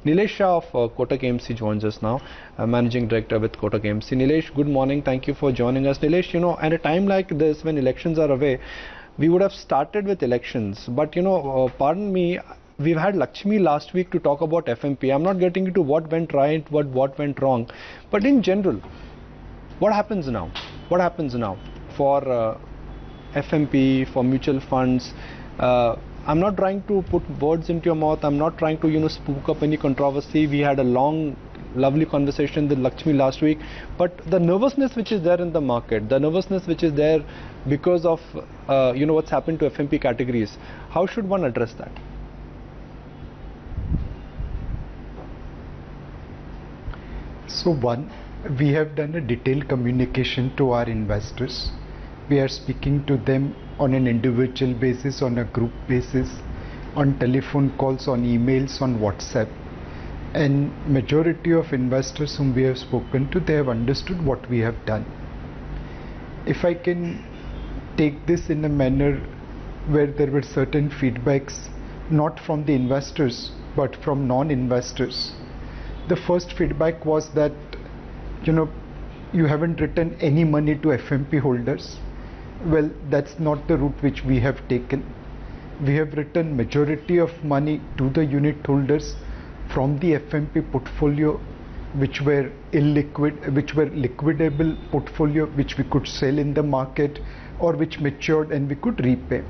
Nilesh Shah of Kotak AMC joins us now, Managing Director with Kotak AMC. Nilesh, good morning. Thank you for joining us. Nilesh, at a time like this when elections are away, we would have started with elections. But, pardon me, we've had Lakshmi last week to talk about FMP. I'm not getting into what went right, what went wrong. But in general, what happens now? What happens now for FMP, for mutual funds? I'm not trying to put words into your mouth. I'm not trying to, spook up any controversy. We had a long, lovely conversation with Lakshmi last week. But the nervousness which is there in the market, the nervousness which is there because of, what's happened to FMP categories, how should one address that? So one, we have done a detailed communication to our investors. We are speaking to them on an individual basis, on a group basis, on telephone calls, on emails, on WhatsApp. And majority of investors whom we have spoken to, they have understood what we have done. If I can take this in a manner where there were certain feedbacks, not from the investors, but from non-investors. The first feedback was that, you haven't written any money to FMP holders. Well, that's not the route which we have taken. We have written majority of money to the unit holders from the FMP portfolio, which were illiquid, which were liquidable portfolio, which we could sell in the market or which matured and we could repay.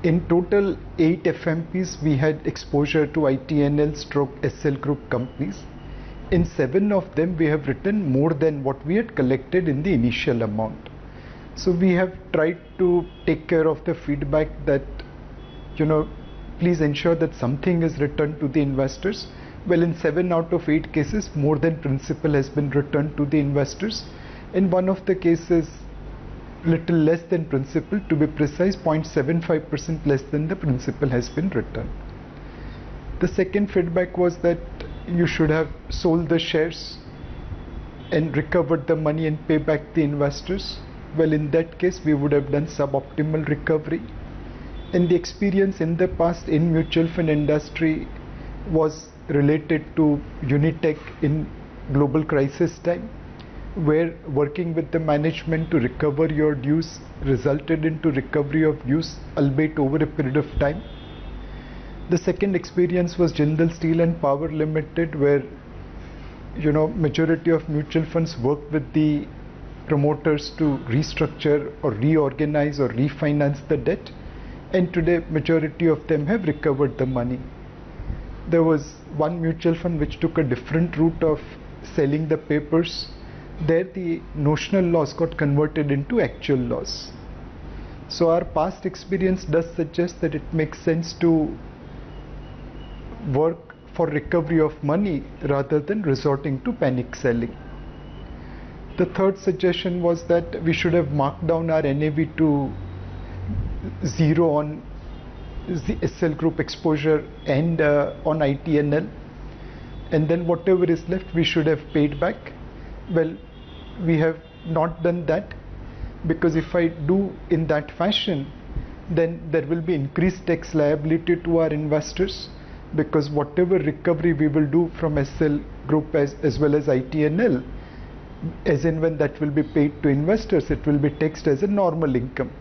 In total, 8 FMPs we had exposure to ITNL stroke SL group companies. In 7 of them we have written more than what we had collected in the initial amount. So we have tried to take care of the feedback that, please ensure that something is returned to the investors. Well, in 7 out of 8 cases, more than principal has been returned to the investors. In one of the cases, little less than principal, to be precise, 0.75% less than the principal has been returned. The second feedback was that you should have sold the shares and recovered the money and pay back the investors. Well, in that case, we would have done suboptimal recovery. And the experience in the past in mutual fund industry was related to Unitech in global crisis time, where working with the management to recover your dues resulted into recovery of dues, albeit over a period of time. The second experience was Jindal Steel and Power Limited, where majority of mutual funds worked with the promoters to restructure or reorganize or refinance the debt, and today majority of them have recovered the money. There was one mutual fund which took a different route of selling the papers. There the notional loss got converted into actual loss. So our past experience does suggest that it makes sense to work for recovery of money rather than resorting to panic selling. The third suggestion was that we should have marked down our NAV to 0 on the SL group exposure and on ITNL, and then whatever is left we should have paid back. Well, we have not done that, because if I do in that fashion, then there will be increased tax liability to our investors, because whatever recovery we will do from SL group as well as ITNL, as in when that will be paid to investors, it will be taxed as a normal income.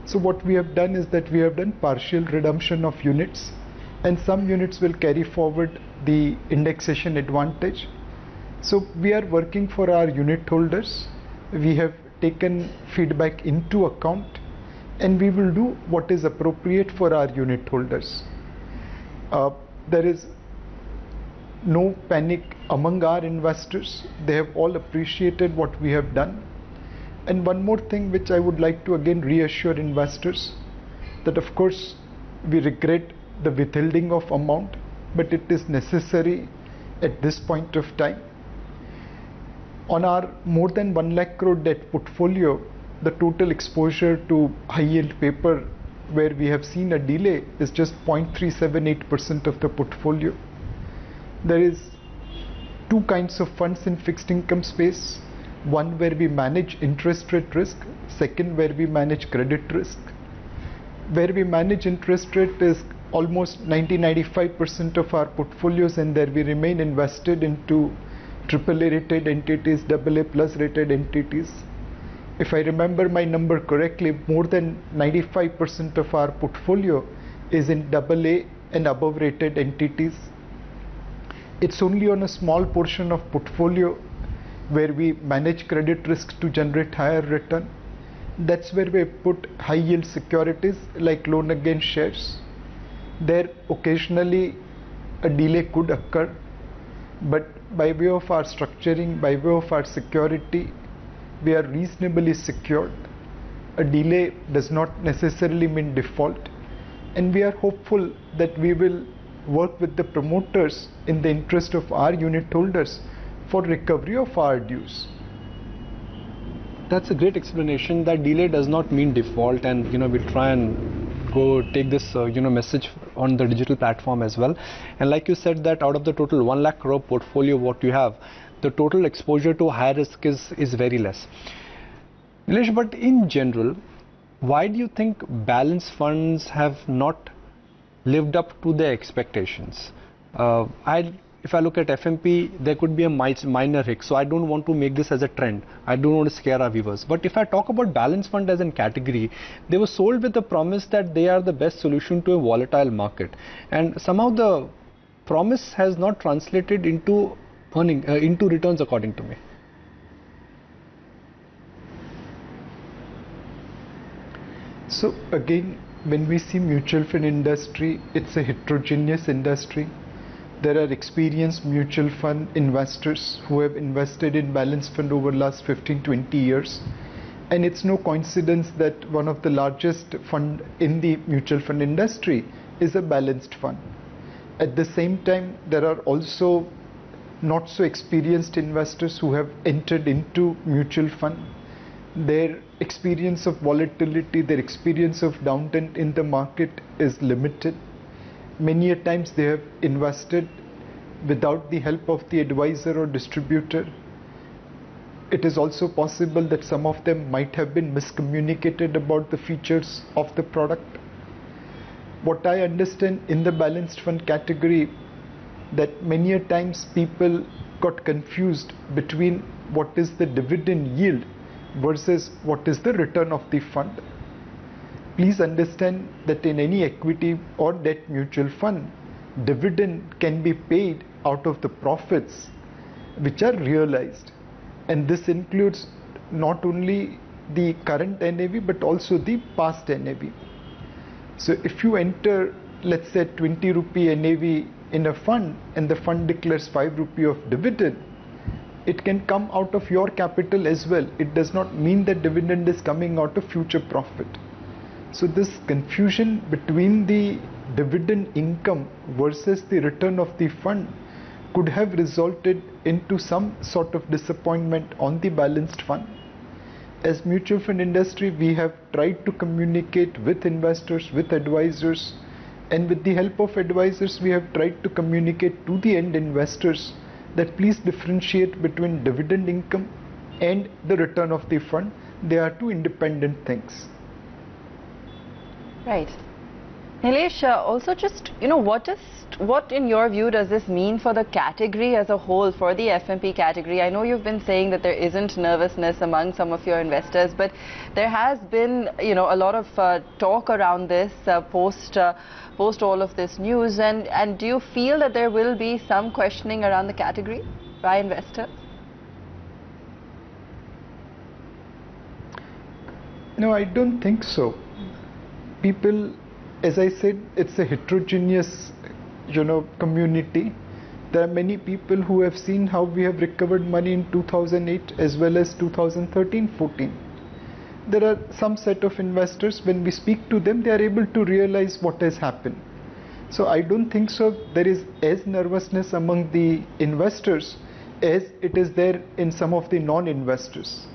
So what we have done is that we have done partial redemption of units, and some units will carry forward the indexation advantage. So we are working for our unit holders. We have taken feedback into account, and we will do what is appropriate for our unit holders. There is no panic among our investors. They have all appreciated what we have done. And one more thing which I would like to again reassure investors, that of course we regret the withholding of amount, but it is necessary at this point of time. On our more than 1 lakh crore debt portfolio, the total exposure to high yield paper where we have seen a delay is just 0.378% of the portfolio. There is 2 kinds of funds in fixed income space. One where we manage interest rate risk, second where we manage credit risk. Where we manage interest rate is almost 90-95% of our portfolios, and there we remain invested into AAA rated entities, AA plus rated entities. If I remember my number correctly, more than 95% of our portfolio is in AA and above rated entities. It's only on a small portion of portfolio where we manage credit risk to generate higher return. That's where we put high yield securities like loan against shares. There occasionally a delay could occur, but by way of our structuring, by way of our security, we are reasonably secured. A delay does not necessarily mean default, and we are hopeful that we will work with the promoters in the interest of our unit holders for recovery of our dues. That's a great explanation, that delay does not mean default, and we'll try and go take this message on the digital platform as well. And like you said, that out of the total 1 lakh crore portfolio what you have, the total exposure to high risk is very less. Nilesh, but in general, why do you think balanced funds have not lived up to their expectations? If I look at FMP, there could be a minor hiccup, so I don't want to make this as a trend. I don't want to scare our viewers. But if I talk about balanced fund as a category, they were sold with the promise that they are the best solution to a volatile market, and somehow the promise has not translated into into returns, according to me. So again, when we see mutual fund industry, it's a heterogeneous industry. There are experienced mutual fund investors who have invested in balanced fund over the last 15-20 years. And it's no coincidence that one of the largest fund in the mutual fund industry is a balanced fund. At the same time, there are also not so experienced investors who have entered into mutual fund. Their experience of volatility, their experience of downturn in the market is limited. Many a times they have invested without the help of the advisor or distributor. It is also possible that some of them might have been miscommunicated about the features of the product. What I understand in the balanced fund category, that many a times people got confused between what is the dividend yield versus what is the return of the fund. Please understand that in any equity or debt mutual fund, dividend can be paid out of the profits which are realized, and this includes not only the current NAV but also the past NAV. So if you enter, let's say, 20 rupee NAV in a fund and the fund declares 5 rupee of dividend, it can come out of your capital as well. It does not mean that dividend is coming out of future profit. So this confusion between the dividend income versus the return of the fund could have resulted into some sort of disappointment on the balanced fund. As mutual fund industry, we have tried to communicate with investors, with advisors, and with the help of advisors, we have tried to communicate to the end investors that please differentiate between dividend income and the return of the fund. They are two independent things. Right. Nilesh, also just, what in your view does this mean for the category as a whole, for the FMP category? I know you've been saying that there isn't nervousness among some of your investors, but there has been, a lot of talk around this post all of this news. And do you feel that there will be some questioning around the category by investors? No, I don't think so. People, as I said, it's a heterogeneous, community. There are many people who have seen how we have recovered money in 2008 as well as 2013-14. There are some set of investors, when we speak to them, they are able to realize what has happened. So I don't think so there is as nervousness among the investors as it is there in some of the non-investors.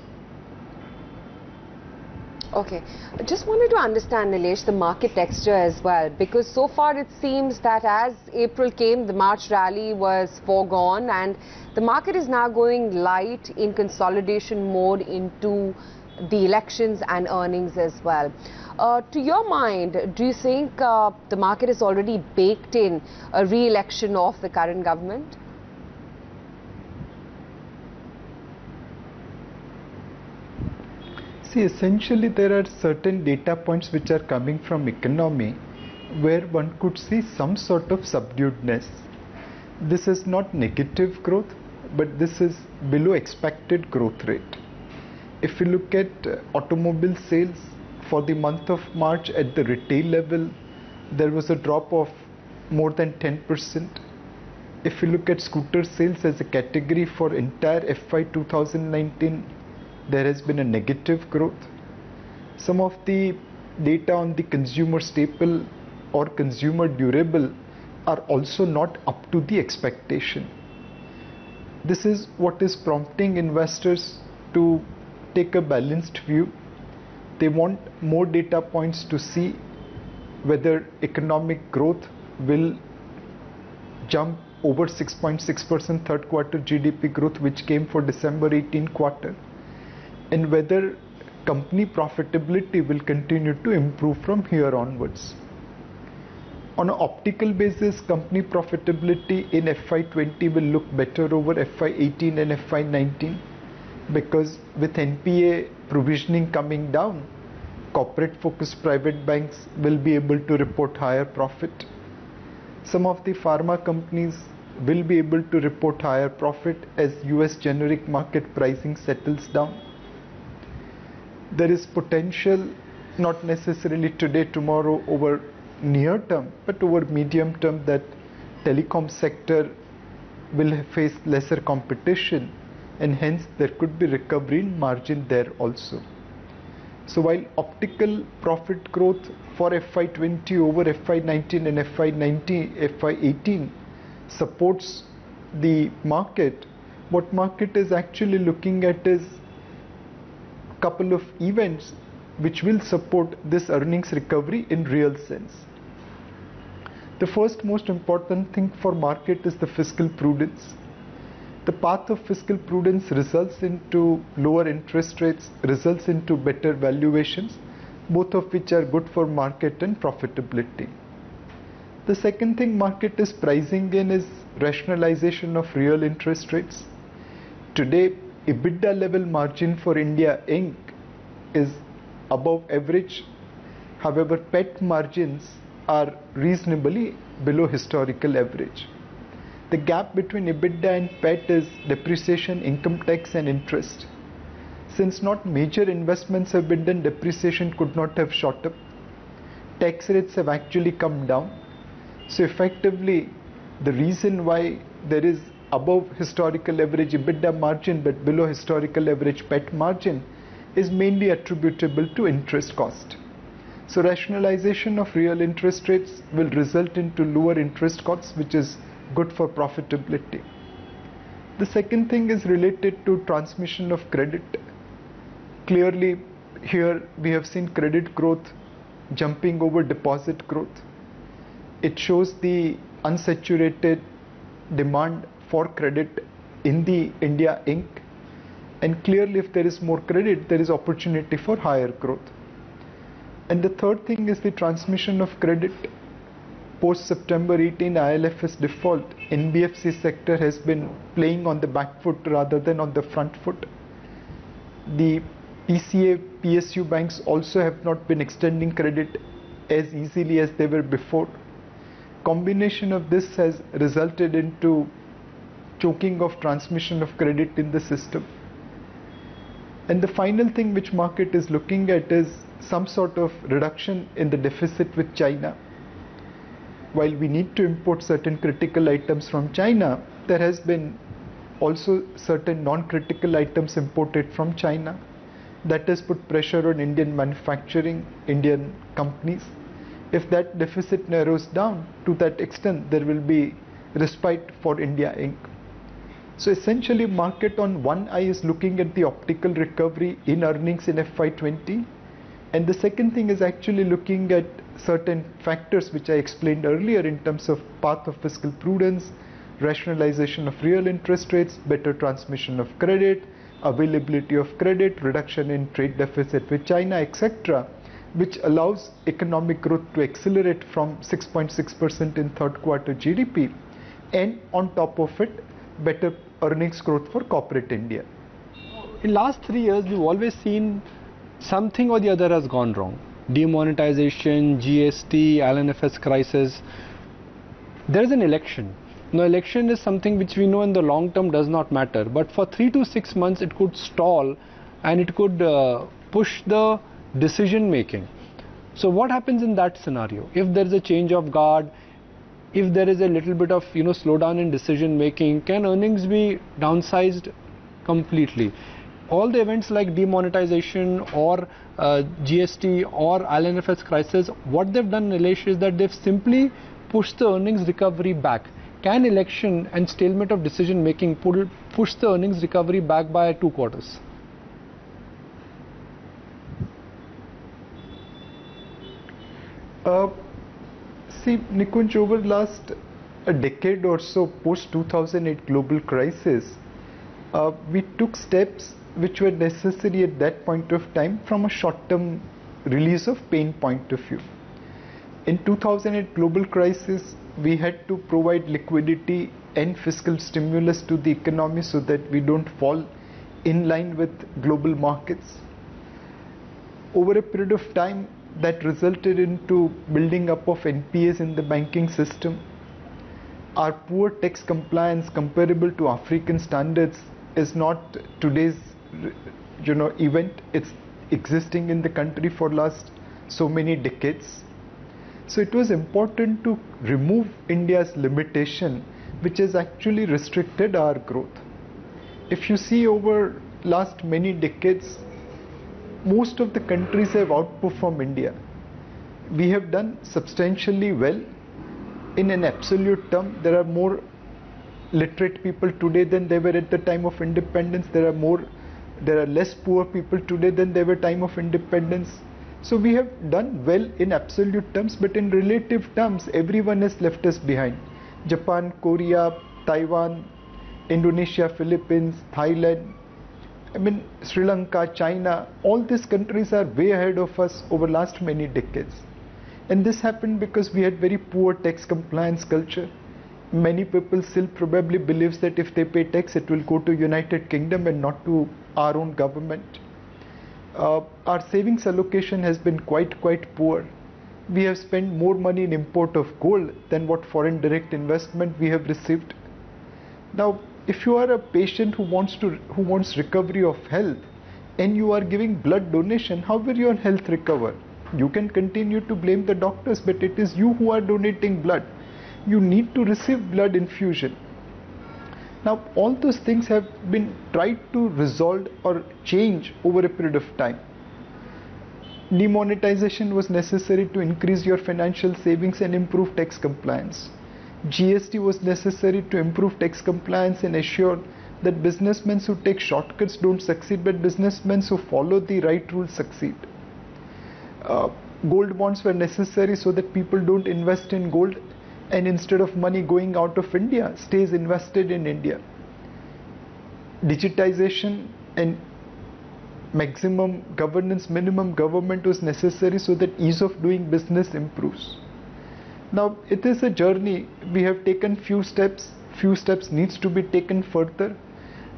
Okay, I just wanted to understand, Nilesh, the market texture as well, because so far it seems that as April came, the March rally was foregone and the market is now going light in consolidation mode into the elections and earnings as well. To your mind, do you think the market is already baked in a re-election of the current government? See, essentially there are certain data points which are coming from economy where one could see some sort of subduedness. This is not negative growth, but this is below expected growth rate. If you look at automobile sales for the month of March at the retail level, there was a drop of more than 10%. If you look at scooter sales as a category for entire FY 2019, there has been a negative growth. Some of the data on the consumer staple or consumer durable are also not up to the expectation. This is what is prompting investors to take a balanced view. They want more data points to see whether economic growth will jump over 6.6% third quarter GDP growth which came for December 18 quarter, and whether company profitability will continue to improve from here onwards. On an optical basis, company profitability in FY20 will look better over FY18 and FY19 because with NPA provisioning coming down, corporate focused private banks will be able to report higher profit. Some of the pharma companies will be able to report higher profit as US generic market pricing settles down. There is potential, not necessarily today, tomorrow, over near term, but over medium term, that telecom sector will face lesser competition and hence there could be recovery in margin there also. So while optical profit growth for FY20 over FY19 and FY18 supports the market, what market is actually looking at is couple of events which will support this earnings recovery in real sense. The first most important thing for market is the fiscal prudence. The path of fiscal prudence results into lower interest rates, results into better valuations, both of which are good for market and profitability. The second thing market is pricing in is rationalization of real interest rates. Today, EBITDA level margin for India Inc. is above average. However, PAT margins are reasonably below historical average. The gap between EBITDA and PAT is depreciation, income tax and interest. Since not major investments have been done, depreciation could not have shot up. Tax rates have actually come down. So effectively, the reason why there is above historical average EBITDA margin but below historical average PAT margin is mainly attributable to interest cost. So rationalization of real interest rates will result into lower interest costs, which is good for profitability. The second thing is related to transmission of credit. Clearly here we have seen credit growth jumping over deposit growth. It shows the unsaturated demand for credit in the India Inc. And clearly if there is more credit, there is opportunity for higher growth. And the third thing is the transmission of credit. Post September 18 ILFS default, NBFC sector has been playing on the back foot rather than on the front foot. The PCA, PSU banks also have not been extending credit as easily as they were before. Combination of this has resulted into choking of transmission of credit in the system. And the final thing which market is looking at is some sort of reduction in the deficit with China. While we need to import certain critical items from China, there has been also certain non-critical items imported from China. That has put pressure on Indian manufacturing, Indian companies. If that deficit narrows down to that extent, there will be respite for India Inc. So essentially market on one eye is looking at the optical recovery in earnings in FY20, and the second thing is actually looking at certain factors which I explained earlier in terms of path of fiscal prudence, rationalization of real interest rates, better transmission of credit, availability of credit, reduction in trade deficit with China, etc., which allows economic growth to accelerate from 6.6% in third quarter GDP, and on top of it, better earnings growth for corporate India. In last 3 years, we've always seen something or the other has gone wrong. Demonetization, GST, IL&FS crisis. There is an election. Now, election is something which we know in the long term does not matter, but for 3 to 6 months it could stall and it could push the decision making. So what happens in that scenario? If there is a change of guard, if there is a little bit of slowdown in decision making, can earnings be downsized completely? All the events like demonetization or GST or IL&FS crisis, what they've done, Nilesh, is that they've simply pushed the earnings recovery back. Can election and stalemate of decision making push the earnings recovery back by 2 quarters? See, Nikunj, over last a decade or so post 2008 global crisis, we took steps which were necessary at that point of time from a short-term release of pain point of view. In 2008 global crisis, we had to provide liquidity and fiscal stimulus to the economy so that we don't fall in line with global markets. Over a period of time, that resulted into building up of NPAs in the banking system. Our poor tax compliance comparable to African standards is not today's event. It's existing in the country for last so many decades. So it was important to remove India's limitation, which has actually restricted our growth. If you see over last many decades, most of the countries have outperformed India. We have done substantially well. In an absolute term, there are more literate people today than there were at the time of independence. There are less poor people today than there were time of independence. So we have done well in absolute terms, but in relative terms, everyone has left us behind. Japan, Korea, Taiwan, Indonesia, Philippines, Thailand, Sri Lanka, China, all these countries are way ahead of us over last many decades. And this happened because we had very poor tax compliance culture. Many people still probably believes that if they pay tax, it will go to United Kingdom and not to our own government. Our savings allocation has been quite poor. We have spent more money in import of gold than what foreign direct investment we have received. Now, if you are a patient who wants recovery of health and you are giving blood donation, how will your health recover? You can continue to blame the doctors, but it is you who are donating blood. You need to receive blood infusion. Now, all those things have been tried to resolve or change over a period of time. Demonetization was necessary to increase your financial savings and improve tax compliance. GST was necessary to improve tax compliance and assure that businessmen who take shortcuts don't succeed, but businessmen who follow the right rules succeed. Gold bonds were necessary so that people don't invest in gold and instead of money going out of India, stays invested in India. Digitization and maximum governance, minimum government was necessary so that ease of doing business improves. Now, it is a journey. We have taken few steps needs to be taken further,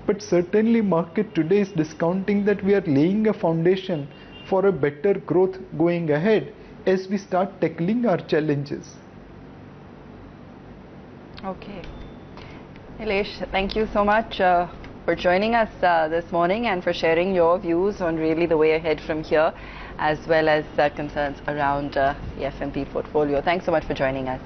but certainly market today is discounting that we are laying a foundation for a better growth going ahead as we start tackling our challenges. Okay. Nilesh, thank you so much for joining us this morning and for sharing your views on really the way ahead from here, as well as concerns around the FMP portfolio. Thanks so much for joining us.